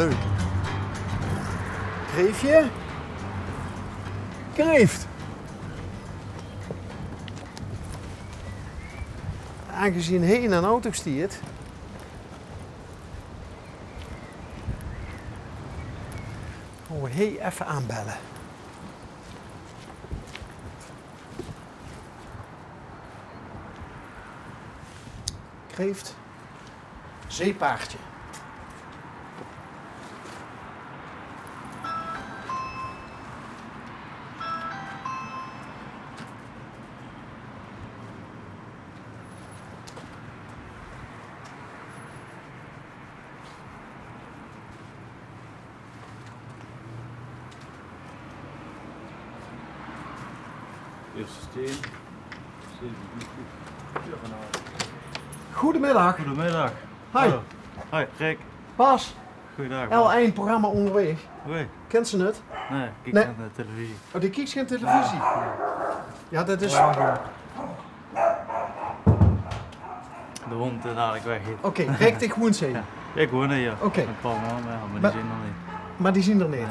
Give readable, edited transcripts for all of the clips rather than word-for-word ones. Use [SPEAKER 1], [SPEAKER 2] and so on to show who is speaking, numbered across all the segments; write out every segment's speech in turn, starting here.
[SPEAKER 1] leuk. Kreefje. Kreeft. Aangezien hij in een auto stiert. Gaan we hij even aanbellen. Kreeft. Zeepaardje.
[SPEAKER 2] Eerste steen.
[SPEAKER 1] Goedemiddag.
[SPEAKER 2] Goedemiddag.
[SPEAKER 1] Hi.
[SPEAKER 2] Hallo. Hoi, Rick.
[SPEAKER 1] Bas.
[SPEAKER 2] Goeiedag. man.
[SPEAKER 1] L1 programma onderweg.
[SPEAKER 2] Hoi.
[SPEAKER 1] Kent ze het?
[SPEAKER 2] Nee, kijk
[SPEAKER 1] Nee.
[SPEAKER 2] naar de televisie.
[SPEAKER 1] Oh, die kijkt geen televisie. Ja, dat is...
[SPEAKER 2] De hond dadelijk weg.
[SPEAKER 1] Oké, Rick de Groenzee.
[SPEAKER 2] Ja. Ik woon hier.
[SPEAKER 1] Oké.
[SPEAKER 2] Met Paul man, maar die
[SPEAKER 1] Maar-
[SPEAKER 2] zien nog niet.
[SPEAKER 1] Maar die zien er niet.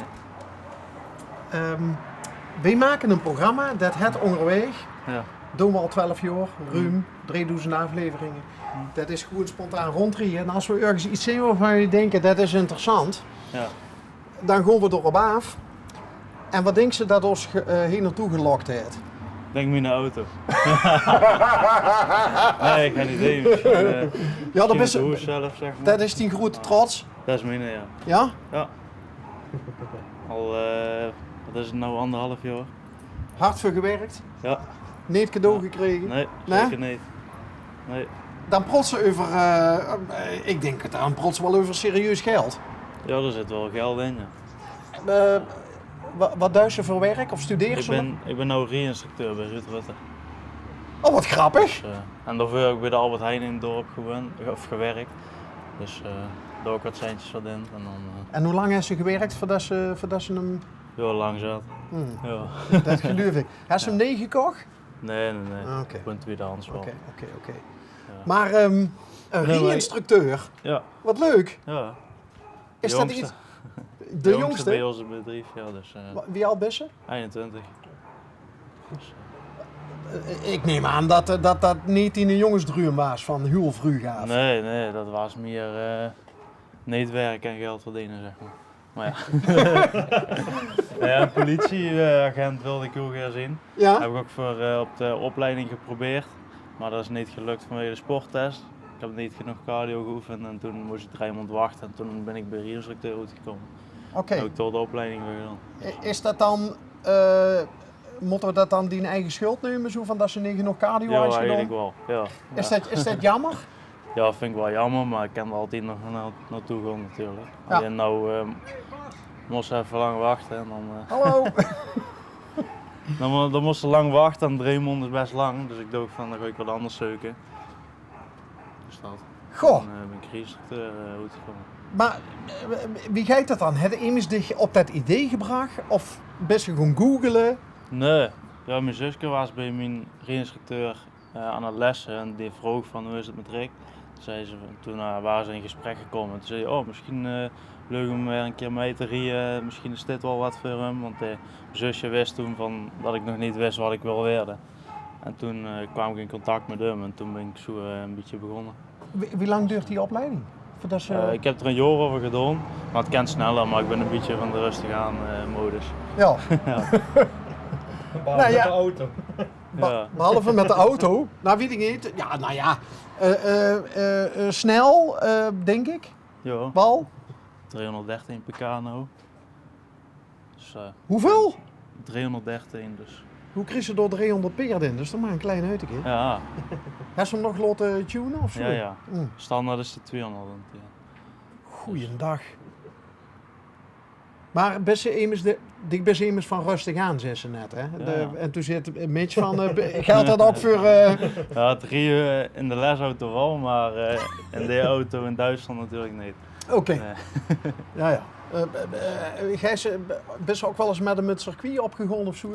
[SPEAKER 1] Wij maken een programma, dat het onderweg.
[SPEAKER 2] Ja.
[SPEAKER 1] Doen we al 12 jaar, ruim 3000 afleveringen. Dat is gewoon spontaan rondrieën. En als we ergens iets zien waarvan jullie denken dat is interessant,
[SPEAKER 2] Ja.
[SPEAKER 1] dan gaan we erop af. En wat denken ze dat ons hier naartoe gelokt heeft?
[SPEAKER 2] Denk mijn auto. Nee, ik ga niet heen.
[SPEAKER 1] Ja, dat
[SPEAKER 2] Misschien
[SPEAKER 1] is,
[SPEAKER 2] het hoes zelf, zeg maar.
[SPEAKER 1] dat is die grote trots.
[SPEAKER 2] Dat is mijn, ja.
[SPEAKER 1] Ja?
[SPEAKER 2] Ja. Al, wat is het nou, 1,5 jaar?
[SPEAKER 1] Hard voor gewerkt.
[SPEAKER 2] Ja.
[SPEAKER 1] Niet cadeau gekregen.
[SPEAKER 2] Nee,
[SPEAKER 1] Nee?
[SPEAKER 2] zeker niet. Nee.
[SPEAKER 1] Dan protsen over, ik denk het aan protsen wel over serieus geld.
[SPEAKER 2] Ja, er zit wel geld in, ja.
[SPEAKER 1] Wat duist ze voor werk of studeren ze?
[SPEAKER 2] Ik ben nou re-instructeur bij Ruud Rutte.
[SPEAKER 1] Oh, wat grappig.
[SPEAKER 2] Dus, en daarvoor heb ik bij de Albert Heijn in het dorp gewerkt. Dus daar ook wat centjes wat in. En dan
[SPEAKER 1] En hoe lang heeft ze gewerkt voordat ze hem...
[SPEAKER 2] heel lang zat. Ja.
[SPEAKER 1] Dat geloof ik. Heeft ze hem nee gekocht?
[SPEAKER 2] Nee.
[SPEAKER 1] Ah, oké.
[SPEAKER 2] Gewoon tweedehands wel.
[SPEAKER 1] Oké.
[SPEAKER 2] Ja.
[SPEAKER 1] Maar een re-instructeur,
[SPEAKER 2] Ja.
[SPEAKER 1] wat leuk.
[SPEAKER 2] Ja.
[SPEAKER 1] Is
[SPEAKER 2] De
[SPEAKER 1] dat
[SPEAKER 2] jongste.
[SPEAKER 1] iets...
[SPEAKER 2] De
[SPEAKER 1] De
[SPEAKER 2] jongste
[SPEAKER 1] jongste?
[SPEAKER 2] bij ons bedrijf, ja. Dus
[SPEAKER 1] Wie al best?
[SPEAKER 2] 21. Dus,
[SPEAKER 1] Ik neem aan dat niet in een jongensdruum was van heel vroeg af.
[SPEAKER 2] nee, dat was meer niet werken en geld verdienen, zeg maar. Maar ja. Een politieagent wilde ik heel graag zien.
[SPEAKER 1] Ja?
[SPEAKER 2] Heb ik ook voor, op de opleiding geprobeerd, maar dat is niet gelukt vanwege de sporttest. Ik heb niet genoeg cardio geoefend en toen moest ik 3 maanden wachten en toen ben ik bij re-instructeur uitgekomen.
[SPEAKER 1] Oké.
[SPEAKER 2] Heb ik door de opleiding weer gedaan.
[SPEAKER 1] Is dat dan... moeten we dat dan die eigen schuld nemen, zo van dat ze niet genoeg cardio
[SPEAKER 2] Ja,
[SPEAKER 1] heeft
[SPEAKER 2] eigenlijk
[SPEAKER 1] gedaan?
[SPEAKER 2] wel. Ja.
[SPEAKER 1] Is dat jammer?
[SPEAKER 2] Ja, vind ik wel jammer, maar ik kan er altijd nog naartoe gaan natuurlijk.
[SPEAKER 1] Ja.
[SPEAKER 2] Alleen nou moest even lang wachten en dan...
[SPEAKER 1] Hallo?
[SPEAKER 2] Dan moest ze lang wachten en 3 maanden is best lang, dus ik dacht van dan ga ik wat anders zoeken. Dus dat.
[SPEAKER 1] Goh,
[SPEAKER 2] En ben ik re-instructeur uitgekomen.
[SPEAKER 1] maar wie gaat dat dan? Heb je immers dich op dat idee gebracht? Of best je gewoon googelen?
[SPEAKER 2] Nee, ja, mijn zusje was bij mijn re-instructeur aan het lessen en die vroeg van hoe is het met Rick. Toen waren ze in gesprek gekomen. Toen zei oh misschien leuk om weer een keer mee te rijden, misschien is dit wel wat voor hem. Want mijn zusje wist toen van, dat ik nog niet wist wat ik wil worden. En toen kwam ik in contact met hem en toen ben ik zo een beetje begonnen.
[SPEAKER 1] Wie lang duurt die opleiding? Voordat ze...
[SPEAKER 2] Ik heb er een jaar over gedaan, maar het kan sneller, maar ik ben een beetje van de rustig aan modus.
[SPEAKER 1] Ja.
[SPEAKER 2] Ja.
[SPEAKER 1] Nou ja.
[SPEAKER 3] de auto.
[SPEAKER 2] Ja.
[SPEAKER 1] Behalve met de auto. Nou, weet ik niet. Ja, nou ja. Snel, denk ik.
[SPEAKER 2] Ja,
[SPEAKER 1] Bal.
[SPEAKER 2] 313 pk nou. Dus,
[SPEAKER 1] Hoeveel?
[SPEAKER 2] 313 dus.
[SPEAKER 1] Hoe kreeg ze door 300 peer in? Dus dan maar een klein uitje.
[SPEAKER 2] Ja,
[SPEAKER 1] Heb ze hem nog laten tunen of zo?
[SPEAKER 2] ja.
[SPEAKER 1] Mm.
[SPEAKER 2] Standaard is de 200. Ja.
[SPEAKER 1] Goeiedag. Maar best immers van rustig aan, zei ze net. Hè?
[SPEAKER 2] Ja.
[SPEAKER 1] En toen zit een beetje van, geldt dat ook voor...
[SPEAKER 2] Ja, het rijden in de lesauto wel, maar in de auto in Duitsland natuurlijk niet.
[SPEAKER 1] Oké,
[SPEAKER 2] Nee.
[SPEAKER 1] ja. Gijs, ben je ook wel eens met hem het circuit opgegaan of zo?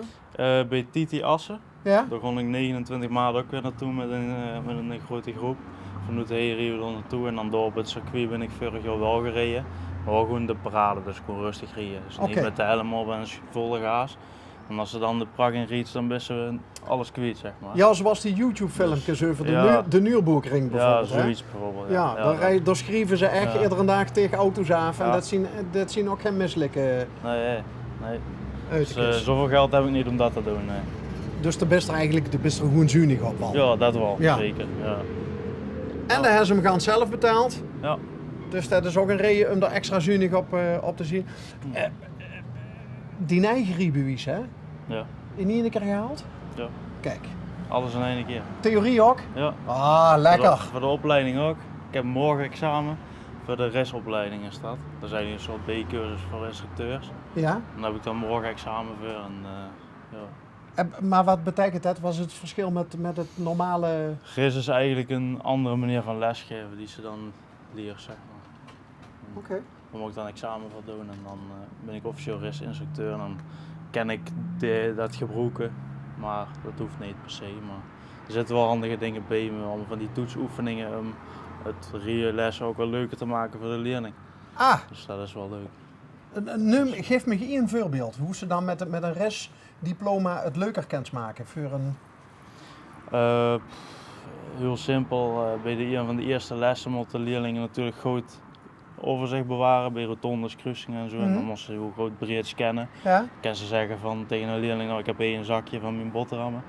[SPEAKER 2] Bij Titi Assen,
[SPEAKER 1] Ja?
[SPEAKER 2] daar kon ik 29 maanden ook weer naartoe met een grote groep. Vanuit hier Rio er naartoe en dan door op het circuit ben ik vorig jaar wel gereden. Maar wel gewoon de parade, dus gewoon rustig rijden. Dus niet
[SPEAKER 1] Oké.
[SPEAKER 2] met de helm op en volle gaas. En als ze dan de prak in riet, dan best ze alles kwijt, zeg maar.
[SPEAKER 1] Ja, zoals die YouTube-filmpjes over
[SPEAKER 2] ja.
[SPEAKER 1] de Nürburgring
[SPEAKER 2] Ja,
[SPEAKER 1] bijvoorbeeld. hè?
[SPEAKER 2] zoiets bijvoorbeeld.
[SPEAKER 1] Daar schrijven ze echt
[SPEAKER 2] Ja.
[SPEAKER 1] iedere dag tegen auto's af en
[SPEAKER 2] Ja.
[SPEAKER 1] dat zien ook geen misselijke
[SPEAKER 2] Nee. Dus,
[SPEAKER 1] uitjes.
[SPEAKER 2] zoveel geld heb ik niet om dat te doen. Nee.
[SPEAKER 1] Dus de best er eigenlijk de best er gewoon zuinig op wel.
[SPEAKER 2] Ja, dat wel,
[SPEAKER 1] Ja.
[SPEAKER 2] zeker. Ja.
[SPEAKER 1] En dan hebben ze hem gaan zelf betaald.
[SPEAKER 2] Ja.
[SPEAKER 1] Dus dat is ook een reden om er extra zuinig op te zien. Die eigen rijbewijs, hè?
[SPEAKER 2] Ja.
[SPEAKER 1] In één keer gehaald?
[SPEAKER 2] Ja.
[SPEAKER 1] Kijk.
[SPEAKER 2] Alles in één keer.
[SPEAKER 1] Theorie ook?
[SPEAKER 2] Ja.
[SPEAKER 1] Ah, lekker.
[SPEAKER 2] Voor de opleiding ook. Ik heb morgen examen voor de restopleiding is dat. Dat is eigenlijk een soort B-cursus voor instructeurs.
[SPEAKER 1] Ja.
[SPEAKER 2] En daar heb ik dan morgen examen voor. En, ja.
[SPEAKER 1] Maar wat betekent dat? Was het verschil met het normale...
[SPEAKER 2] GIS is eigenlijk een andere manier van lesgeven die ze dan leren, zeg maar.
[SPEAKER 1] Oké.
[SPEAKER 2] Daar moet ik dan examen voor doen en dan ben ik officieel RIS-instructeur en dan ken ik dat gebroken, maar dat hoeft niet per se. Maar er zitten wel handige dingen bij me, allemaal van die toetsoefeningen om het les ook wel leuker te maken voor de leerling.
[SPEAKER 1] Ah,
[SPEAKER 2] Dus dat is wel leuk.
[SPEAKER 1] geef me één voorbeeld. Hoe ze dan met een RES-diploma het leuker kunt maken voor een...
[SPEAKER 2] Heel simpel, bij een van de eerste lessen moeten de leerlingen natuurlijk goed overzicht bewaren bij rotondes, kruisingen en zo. En dan moesten ze heel groot breed scannen.
[SPEAKER 1] Ja?
[SPEAKER 2] Kan ze zeggen tegen een leerling, nou ik heb hier een zakje van mijn boterhammen.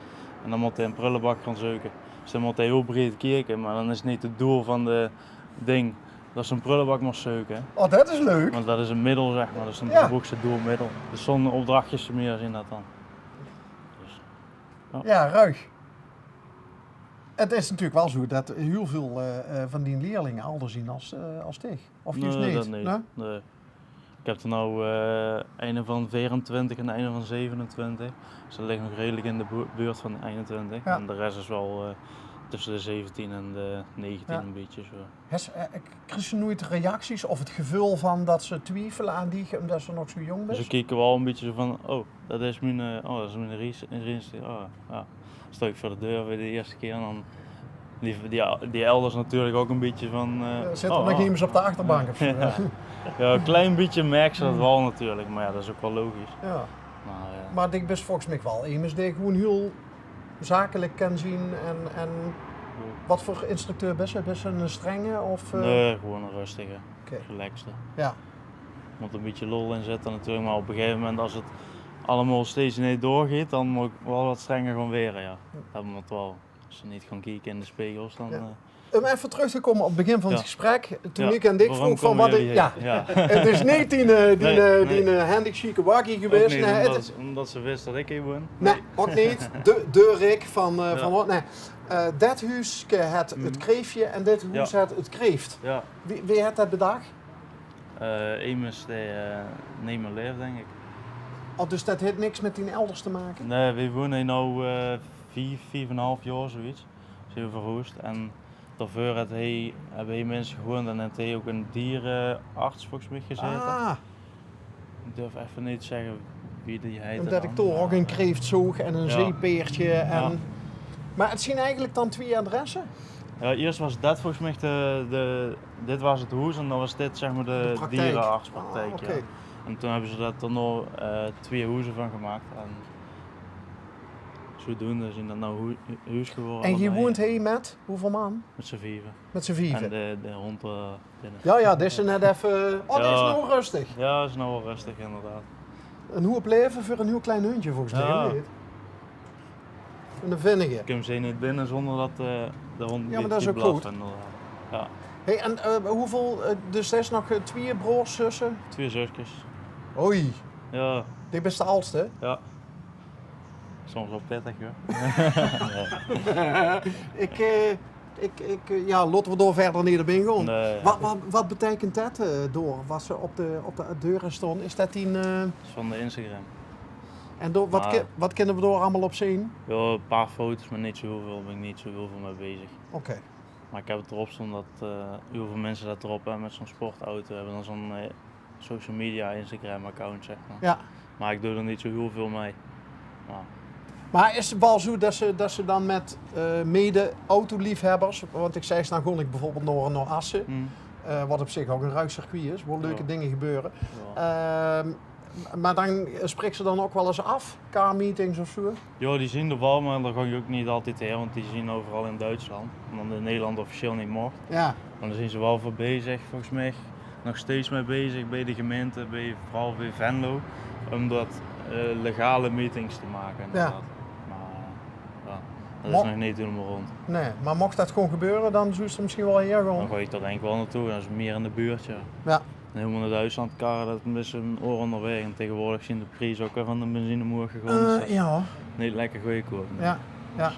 [SPEAKER 2] En dan moet hij een prullenbak gaan zoeken. Dus dan moet hij heel breed kijken, maar dan is het niet het doel van de ding dat ze een prullenbak moet zoeken.
[SPEAKER 1] Oh, dat is leuk.
[SPEAKER 2] Want dat is een middel, zeg maar, dus dan
[SPEAKER 1] Ja.
[SPEAKER 2] gebruikt ze het doelmiddel. Dus zonder opdrachtjes meer zien dat dan. Dus,
[SPEAKER 1] Ja, ruig. Het is natuurlijk wel zo dat heel veel van die leerlingen anders zien als dich. Of juist
[SPEAKER 2] nee,
[SPEAKER 1] niet?
[SPEAKER 2] dat niet.
[SPEAKER 1] Nee?
[SPEAKER 2] Nee. Ik heb er nou een van 24 en een van 27. Dus dat ligt nog redelijk in de buurt van de 21.
[SPEAKER 1] Ja.
[SPEAKER 2] En de rest is wel tussen de 17 en de 19
[SPEAKER 1] Ja.
[SPEAKER 2] een beetje zo.
[SPEAKER 1] Krijg je nooit reacties of het gevoel van dat ze twijfelen aan die, omdat ze nog zo jong
[SPEAKER 2] Dus
[SPEAKER 1] is?
[SPEAKER 2] we kijken wel een beetje zo van, dat is mijn Ries. Oh, ja. Sta ik voor de deur weer de eerste keer en dan die elders natuurlijk ook een beetje van...
[SPEAKER 1] Zit er nog iemand op de achterbank of zo?
[SPEAKER 2] Ja. Ja, een klein beetje merk ze dat wel natuurlijk, maar ja, dat is ook wel logisch.
[SPEAKER 1] Ja.
[SPEAKER 2] Maar, ja.
[SPEAKER 1] Maar ik ben volgens mij wel iemand die gewoon heel zakelijk kan zien en wat voor instructeur best je? Best een strenge of...
[SPEAKER 2] Nee, gewoon een rustige,
[SPEAKER 1] Oké.
[SPEAKER 2] relaxte.
[SPEAKER 1] Ja.
[SPEAKER 2] Er moet een beetje lol in zitten natuurlijk, maar op een gegeven moment als het allemaal steeds niet doorgaat, dan moet ik wel wat strenger gaan weren, ja. Dat moet wel. Als ze niet gaan kijken in de spiegels, dan...
[SPEAKER 1] Ja. Om even terug te komen op het begin van het
[SPEAKER 2] Ja.
[SPEAKER 1] gesprek, toen
[SPEAKER 2] Ja,
[SPEAKER 1] ik en Dick
[SPEAKER 2] waarom
[SPEAKER 1] vroeg van
[SPEAKER 2] komen
[SPEAKER 1] wat ik...
[SPEAKER 2] jullie
[SPEAKER 1] Ja,
[SPEAKER 2] heen? Ja.
[SPEAKER 1] het is niet die
[SPEAKER 2] Nee.
[SPEAKER 1] handig chique wakkie
[SPEAKER 2] Ook
[SPEAKER 1] geweest.
[SPEAKER 2] niet,
[SPEAKER 1] Nee, het
[SPEAKER 2] omdat,
[SPEAKER 1] is-
[SPEAKER 2] omdat ze wist dat ik hier woon.
[SPEAKER 1] nee, ook niet. De Rick van wat? Nee. Dat huis het kreefje en dit huis het kreeft.
[SPEAKER 2] Ja,
[SPEAKER 1] Wie had dat bedacht?
[SPEAKER 2] Emus die niet meer leeft, denk ik.
[SPEAKER 1] Oh, dus dat heeft niks met die elders te maken?
[SPEAKER 2] Nee, we wonen hier nu 4,5 jaar zoiets. Zijn we verhuisd. En daarvoor hebben hier mensen gewoond en heeft hij ook een dierenarts volgens mij gezeten.
[SPEAKER 1] Ah,
[SPEAKER 2] Ik durf even niet te zeggen wie die heet.
[SPEAKER 1] omdat ik toch ook een kreeft zoog en een
[SPEAKER 2] Ja.
[SPEAKER 1] zeepeertje. En...
[SPEAKER 2] Ja.
[SPEAKER 1] Maar het zien eigenlijk dan twee adressen?
[SPEAKER 2] Ja, eerst was dat volgens mij dit was het huis en dan was dit zeg maar de
[SPEAKER 1] praktijk.
[SPEAKER 2] dierenartspraktijk.
[SPEAKER 1] Ah, oké.
[SPEAKER 2] Ja. En toen hebben ze er nog 2 huizen van gemaakt. En zodoende zijn dat nou huis geworden.
[SPEAKER 1] En je
[SPEAKER 2] allebei.
[SPEAKER 1] woont hier met hoeveel man?
[SPEAKER 2] Met z'n vieven.
[SPEAKER 1] Met z'n
[SPEAKER 2] En
[SPEAKER 1] vieven?
[SPEAKER 2] de hond binnen.
[SPEAKER 1] Ja, dit is net even... Oh, dit is
[SPEAKER 2] Ja.
[SPEAKER 1] nog rustig.
[SPEAKER 2] Ja, is nou wel rustig inderdaad.
[SPEAKER 1] Een hoop leven voor een heel klein hondje volgens mij.
[SPEAKER 2] Ja.
[SPEAKER 1] of niet? Een vinnige.
[SPEAKER 2] Ik heb ze niet binnen zonder dat de hond
[SPEAKER 1] Ja, maar dat is
[SPEAKER 2] die
[SPEAKER 1] ook
[SPEAKER 2] blaft,
[SPEAKER 1] goed.
[SPEAKER 2] inderdaad. Ja,
[SPEAKER 1] Hey, en hoeveel... dus er is nog 2 broers, zussen?
[SPEAKER 2] 2 zusjes.
[SPEAKER 1] Oei,
[SPEAKER 2] Ja,
[SPEAKER 1] dit is de oudste.
[SPEAKER 2] ja. Soms wel pittig hoor.
[SPEAKER 1] Ja, laten we door verder niet erbij gaan.
[SPEAKER 2] Nee,
[SPEAKER 1] Wat betekent dat door wat ze op de deuren stonden? Is dat die...
[SPEAKER 2] dat is van de Instagram.
[SPEAKER 1] en door,
[SPEAKER 2] Maar-
[SPEAKER 1] wat kunnen we door allemaal op zien?
[SPEAKER 2] Ja, een paar foto's, maar niet zo heel veel. Ben ik niet zo heel veel mee bezig.
[SPEAKER 1] Oké.
[SPEAKER 2] Maar ik heb het erop staan dat heel veel mensen dat erop hebben met zo'n sportauto. Hebben dan zo'n social media Instagram account zeg maar.
[SPEAKER 1] Ja.
[SPEAKER 2] Maar ik doe er niet zo heel veel mee. Maar,
[SPEAKER 1] Maar is het wel zo dat ze dan met mede-autoliefhebbers, want ik zei dan gewoon ik bijvoorbeeld naar Assen, Wat op zich ook een ruig circuit is, waar leuke
[SPEAKER 2] Ja.
[SPEAKER 1] dingen gebeuren.
[SPEAKER 2] Ja.
[SPEAKER 1] Maar dan spreekt ze dan ook wel eens af, K-meetings of zo?
[SPEAKER 2] Ja, die zien er wel, maar daar ga je ook niet altijd heen, want die zien overal in Duitsland. Omdat in Nederland officieel niet mocht.
[SPEAKER 1] Ja,
[SPEAKER 2] Maar daar zijn ze wel voor bezig, volgens mij. Nog steeds mee bezig bij de gemeente, vooral bij Venlo. Om dat legale meetings te maken. Inderdaad. Maar ja, dat is nog niet helemaal rond.
[SPEAKER 1] nee. Maar mocht dat gewoon gebeuren, dan zou ze er misschien wel hier
[SPEAKER 2] Dan
[SPEAKER 1] gewoon.
[SPEAKER 2] ga ik er denk ik wel naartoe, dat is meer in de buurt. Ja.
[SPEAKER 1] Ja,
[SPEAKER 2] En helemaal naar Duitsland karren, dat is een beetje een oor onderweg. En tegenwoordig zien de prijzen ook weer van de benzine omhoog gegaan. Dus dat is
[SPEAKER 1] ja,
[SPEAKER 2] niet lekker goedkoop.
[SPEAKER 1] ja, ja.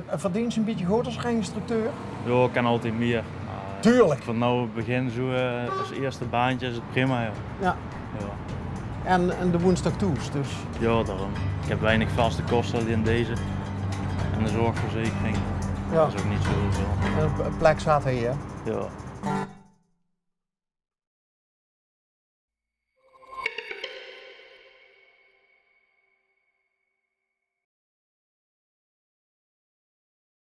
[SPEAKER 1] Verdient ze een beetje goed als instructeur?
[SPEAKER 2] Ja, ik kan altijd meer.
[SPEAKER 1] Tuurlijk.
[SPEAKER 2] Van nou het begin zo als eerste baantje is het prima. Ja.
[SPEAKER 1] Ja.
[SPEAKER 2] Ja.
[SPEAKER 1] En de woensdag toes, dus.
[SPEAKER 2] Ja, daarom. Ik heb weinig vaste kosten in deze. En de zorgverzekering,
[SPEAKER 1] Ja,
[SPEAKER 2] dat is ook niet zoveel.
[SPEAKER 1] een plek zat hier.
[SPEAKER 2] Ja.